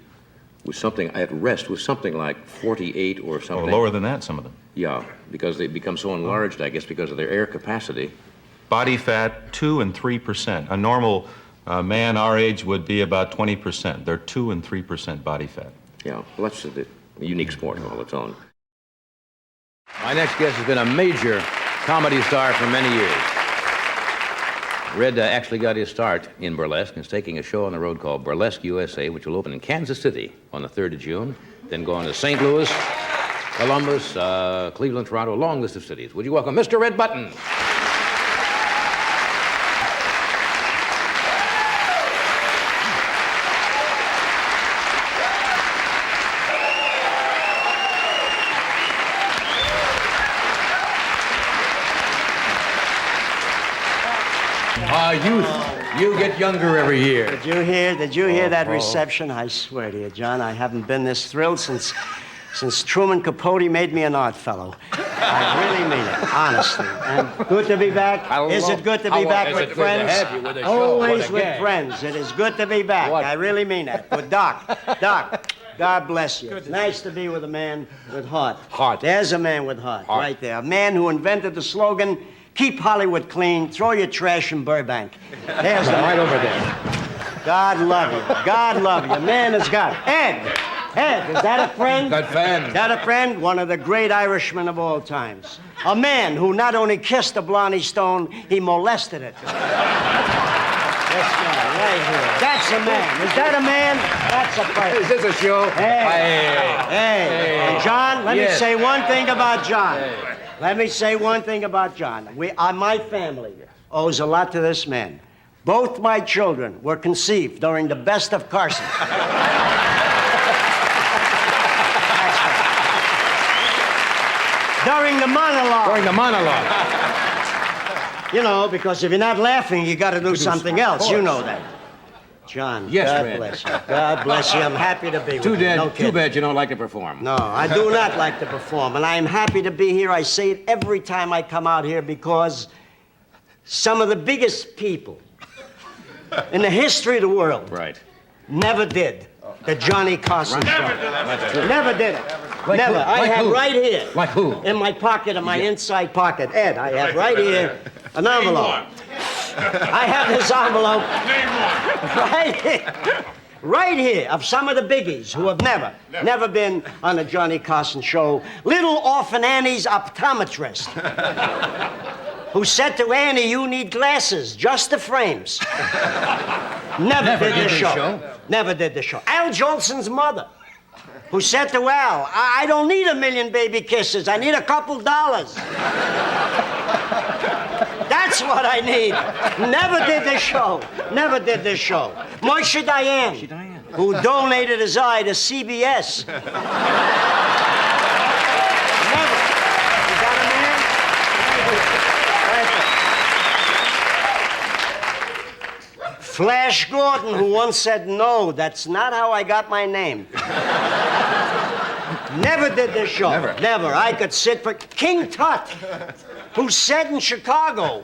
was something, at rest, was something like 48 or something. lower than that, some of them. Yeah, because they become so enlarged, I guess, because of their air capacity. Body fat, 2 and 3%. A normal man our age would be about 20%. They're 2 and 3% body fat. Yeah, well, that's a unique sport all its own. My next guest has been a major comedy star for many years. Red actually got his start in burlesque and is taking a show on the road called Burlesque USA, which will open in Kansas City on the 3rd of June, then go on to St. Louis, Columbus, Cleveland, Toronto, a long list of cities. Would you welcome Mr. Red Button? You get younger every year. Did you hear that reception? I swear to you, John, I haven't been this thrilled since Truman Capote made me an Odd Fellow. I really mean it, honestly. And good to be back. Is it good to be back with friends? Always with friends. It is good to be back. I really mean that. But Doc, God bless you. It's nice to be with a man with heart. Heart. There's a man with heart. Right there. A man who invented the slogan, keep Hollywood clean, throw your trash in Burbank. There's him right over there. God love you. God love you. Man has got Ed, is that a friend? Good friend. Is that a friend? One of the great Irishmen of all times. A man who not only kissed a Blarney Stone, he molested it. This guy right here. That's a man. Is that a man? That's a person. Is this a show? Hey. And John, let me say one thing about John. Let me say one thing about John. My family owes a lot to this man. Both my children were conceived during the best of Carson. During the monologue. You know, because if you're not laughing, you got to do something else. You know that. John, yes, God bless you. God bless you. I'm happy to be with you. Too bad you don't like to perform. No, I do not like to perform, and I am happy to be here. I say it every time I come out here because some of the biggest people in the history of the world never did the Johnny Carson show. Never did it. Never. I have right here. Like who? In my pocket, in my inside pocket. Ed, I have right here an envelope. I have this envelope right here of some of the biggies who have never been on the Johnny Carson show. Little orphan Annie's optometrist who said to Annie, you need glasses, just the frames. Never did the show. Never did the show. Al Jolson's mother, who said to Al, I don't need 1 million baby kisses. I need a couple dollars. That's what I need. Never did this show. Never did this show. Moshe Dayan, who donated his eye to CBS. Never. Is that a man? Flash Gordon, who once said, no, that's not how I got my name. Never did this show. Never. I could sit for King Tut, who said in Chicago.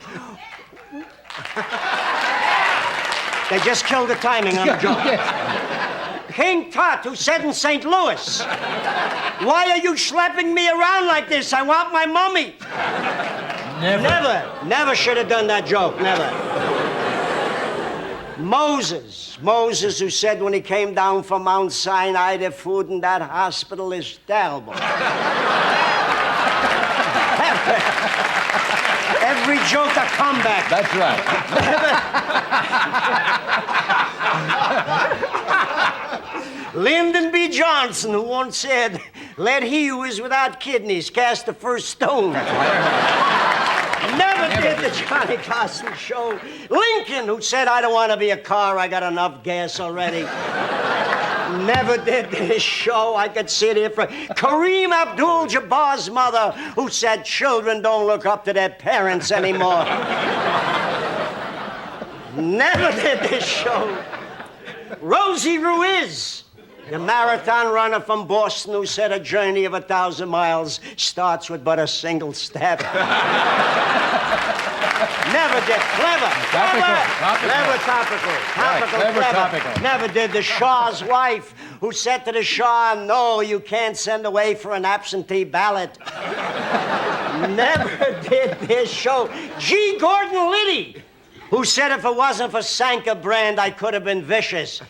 They just killed the timing on the joke. King Tut, who said in St. Louis, why are you schlepping me around like this? I want my mummy. Never should have done that joke. Never. Moses, who said when he came down from Mount Sinai, the food in that hospital is terrible. Every joke a comeback. That's right. Lyndon B. Johnson, who once said, let he who is without kidneys cast the first stone. Never did the Johnny Carson show. Lincoln, who said, I don't want to be a car, I got enough gas already. Never did this show. I could sit here for Kareem Abdul-Jabbar's mother, who said children don't look up to their parents anymore. Never did this show. Rosie Ruiz, the marathon runner from Boston, who said a journey of 1,000 miles starts with but a single step. Never did. Clever. Clever topical. Topical, clever clever. topical. Never did. The Shah's wife, who said to the Shah, no, you can't send away for an absentee ballot. Never did this show. G. Gordon Liddy, who said if it wasn't for Sanka brand, I could have been vicious.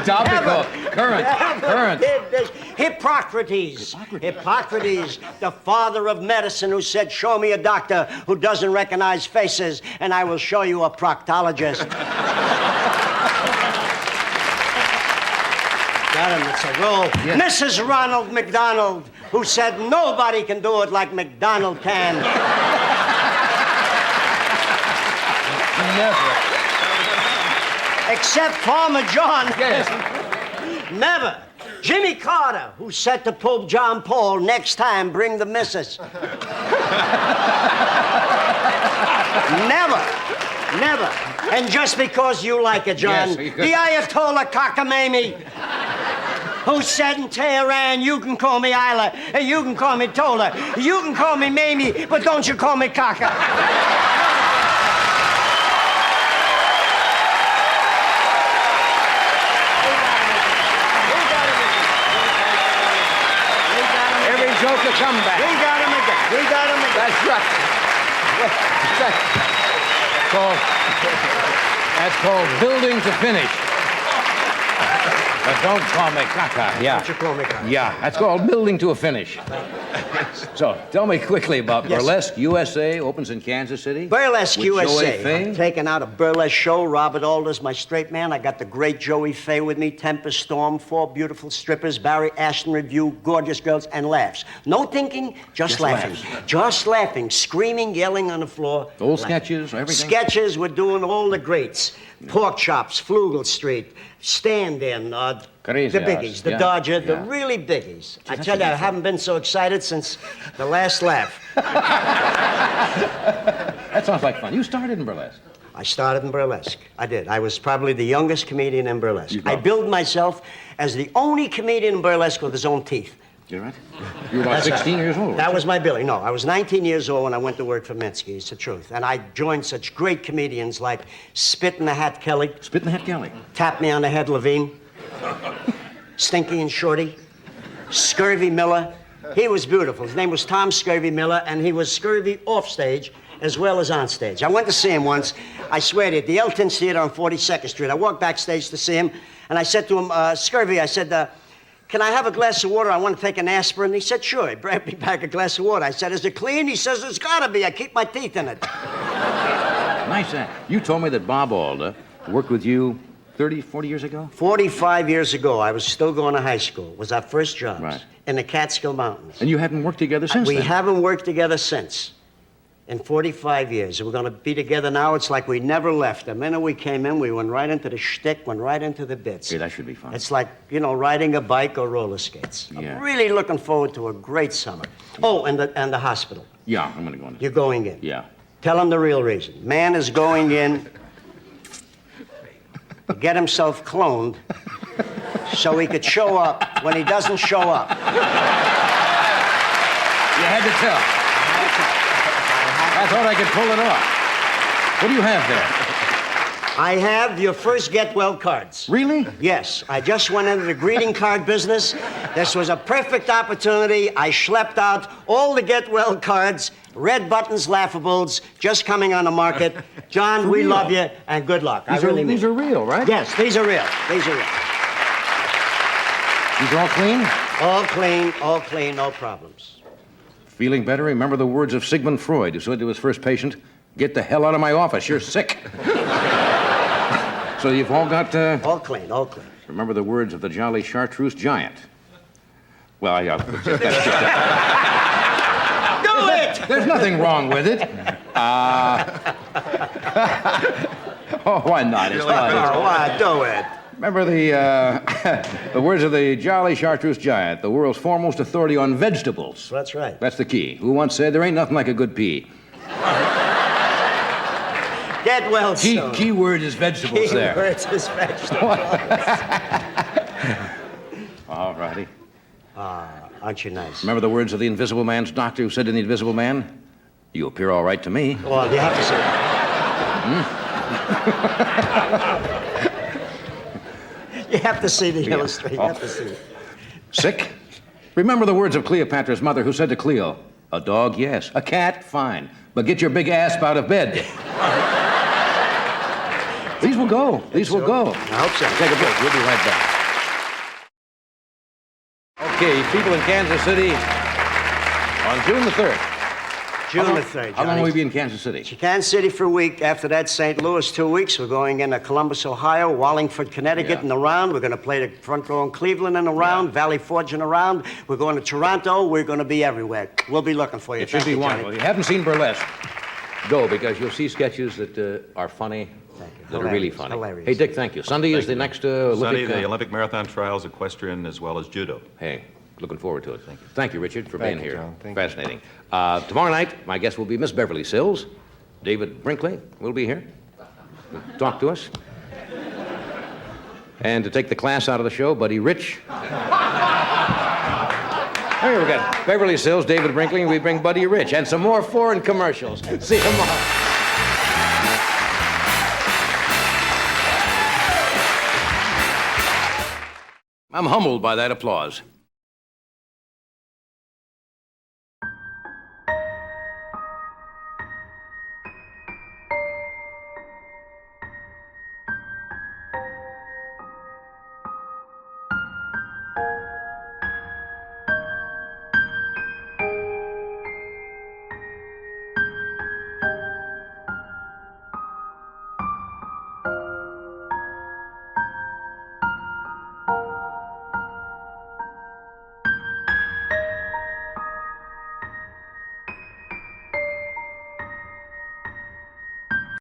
Topical. Current. Did this. Hippocrates, the father of medicine, who said, show me a doctor who doesn't recognize faces, and I will show you a proctologist. Got him, it's a roll. Yes. Mrs. Ronald McDonald, who said nobody can do it like McDonald can. Never. Except Farmer John. Yes. Never. Jimmy Carter, who said to Pope John Paul, next time bring the missus. Never. And just because you like it, John, Yes, the Ayatollah Cockamamie, who said in Tehran, you can call me Isla, and you can call me Tola, you can call me Mamie, but don't you call me Caca. Joke to come back. We got him again. That's right. That's called building to finish. But don't call me caca. Yeah. Don't you call me caca. Yeah, that's called building to a finish. So, tell me quickly about Burlesque USA, opens in Kansas City. Burlesque with USA. Joey Faye. I'm taking out a burlesque show. Robert Alder's my straight man. I got the great Joey Faye with me. Tempest Storm, 4 beautiful strippers, Barry Ashton Review, gorgeous girls, and laughs. No thinking, just laughing. Laughs. Just laughing, screaming, yelling on the floor. Old sketches, everything. Sketches, we're doing all the greats. Pork chops, Flugel Street, stand-in, Crazy the biggies, House. the Yeah. Dodger, the Yeah. really biggies. I that's tell you, a I good haven't been so excited since the last laugh. That sounds like fun. You started in burlesque. I started in burlesque. I did. I was probably the youngest comedian in burlesque. I love billed myself as the only comedian in burlesque with his own teeth. You right? You were about 16 years old. That was my billing. No, I was 19 years old when I went to work for Minsky. It's the truth. And I joined such great comedians like Spit in the Hat Kelly. Spit in the Hat Kelly. Tap Me on the Head Levine. Stinky and Shorty. Scurvy Miller. He was beautiful. His name was Tom Scurvy Miller, and he was scurvy off stage as well as on stage. I went to see him once, I swear to you, at the Elton's Theater on 42nd Street. I walked backstage to see him, and I said to him, Scurvy, I said, can I have a glass of water? I want to take an aspirin. He said, sure. He brought me back a glass of water. I said, is it clean? He says, it's got to be. I keep my teeth in it. Nice. You told me that Bob Alder worked with you 30, 40 years ago? 45 years ago, I was still going to high school. It was our first job Right. in the Catskill Mountains. And you haven't worked together since We then? haven't worked together since. In 45 years. We're going to be together now. It's like we never left. The minute we came in, we went right into the shtick, went right into the bits. Okay, that should be fun. It's like, riding a bike or roller skates. Yeah. I'm really looking forward to a great summer. Oh, and the hospital. Yeah, I'm going to go in. You're going in. Yeah. Tell him the real reason. Man is going in to get himself cloned so he could show up when he doesn't show up. You had to tell. I thought I could pull it off. What do you have there? I have your first get well cards. Really? Yes. I just went into the greeting card business. This was a perfect opportunity. I schlepped out all the get well cards, red buttons, laughables, just coming on the market. John, we love you, and good luck. These are real, right? Yes, these are real. These are real. These are all clean? All clean, no problems. Feeling better? Remember the words of Sigmund Freud, who said to his first patient, "Get the hell out of my office, you're sick." So you've all got... All clean. Remember the words of the Jolly Chartreuse Giant. Well, Do it! there's nothing wrong with it. Oh, why not? It's not. Why, do it. Remember the words of the Jolly Chartreuse Giant, the world's foremost authority on vegetables. That's right. That's the key. Who once said, there ain't nothing like a good pea. Get well soon. Key word is vegetables Key there. words is vegetables. All righty. Aren't you nice? Remember the words of the Invisible Man's doctor who said to the Invisible Man, "You appear all right to me." Well, you have to say You have to see the illustration. You have to see it. Sick? Remember the words of Cleopatra's mother who said to Cleo, "A dog, yes. A cat, fine. But get your big ass out of bed." These will go. These will go. I hope so. Take a break. We'll be right back. Okay, people in Kansas City, on June the 3rd. June the 3rd, How long Johnny. will we be in Kansas City? Kansas City for a week. After that, St. Louis 2 weeks. We're going into Columbus, Ohio, Wallingford, Connecticut, and around. We're going to play the front row in Cleveland and around, Valley Forge and around. We're going to Toronto. We're going to be everywhere. We'll be looking for you. It should Thank be you, Johnny. wonderful. If you haven't seen burlesque, go, because you'll see sketches that are funny, that are really funny. Hilarious. Hey, Dick, thank you. Sunday is the next Olympic... Sunday, the Olympic marathon trials, equestrian, as well as judo. Hey, looking forward to it. Thank you. Thank you, Richard, for Thank being you, here. John. Thank you. Fascinating. Tomorrow night, my guest will be Miss Beverly Sills. David Brinkley will be here. Talk to us. And to take the class out of the show, Buddy Rich. Here we got Beverly Sills, David Brinkley, and we bring Buddy Rich. And some more foreign commercials. See you tomorrow. I'm humbled by that applause.